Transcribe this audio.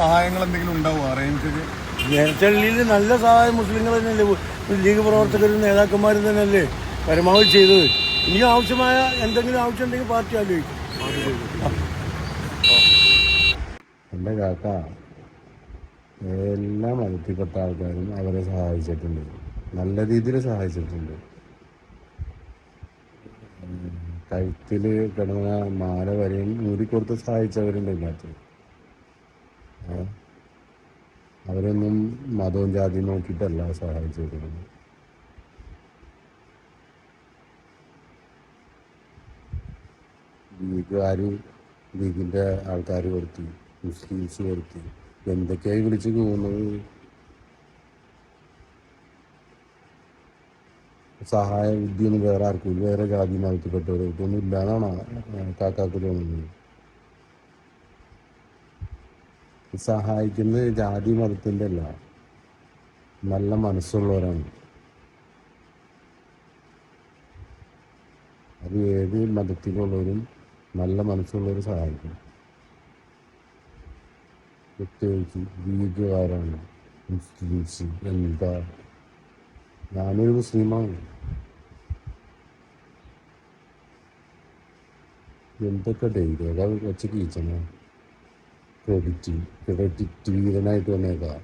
സഹായങ്ങൾ എന്തെങ്കിലും ഉണ്ടാവുമോ അറേഞ്ച്? നേരത്തെ നല്ല സഹായം മുസ്ലിങ്ങൾ തന്നെയല്ലേ, ലീഗ് പ്രവർത്തകരും നേതാക്കന്മാരും തന്നെയല്ലേ പരമാവധി ചെയ്തത്. ഇനിയും ആവശ്യമായ എന്തെങ്കിലും ആവശ്യം ഉണ്ടെങ്കിൽ പാർട്ടി ആലോചിക്കും. എൻ്റെ കാക്ക എല്ലാ മതത്തിൽപ്പെട്ട ആൾക്കാരും അവരെ സഹായിച്ചിട്ടുണ്ട്, നല്ല രീതിയിൽ സഹായിച്ചിട്ടുണ്ട്. കഴുത്തിൽ കിടന്ന മാല വരെയും ഊരിക്കൊടുത്ത് സഹായിച്ചവരുണ്ട് ഇതിനകത്ത്. അവരൊന്നും മതവും ജാതിയും നോക്കിയിട്ടല്ല സഹായിച്ചിരിക്കുന്നത്. ലീഗിൻ്റെ ആൾക്കാർ കൊടുത്തി, മുസ്ലിംസ് കൊടുത്തി, എന്തൊക്കെയായി വിളിച്ച് പോകുന്നത്. സഹായ വിദ്യയൊന്നും വേറെ ആർക്കും, വേറെ ജാതി മതത്തിൽപ്പെട്ടവർക്കൊന്നും ഇല്ലാന്നാണ് കാക്കാക്ക് തോന്നുന്നത്. സഹായിക്കുന്നത് ജാതി മതത്തിൻ്റെ അല്ല, നല്ല മനസ്സുള്ളവരാണ്. അത് ഏത് മതത്തിലുള്ളവരും നല്ല മനസ്സുള്ളവർ സഹായിക്കും. പ്രത്യേകിച്ച് ലീഗുകാരാണ്, മുസ്ലിംസ്. എന്താ, ഞാനൊരു മുസ്ലിമാണ്. എന്തൊക്കെ ഡെയിലി വെച്ച് കീച്ചണ ക്രെഡിറ്റ് വീരനായിട്ട് വന്നേക്കാം.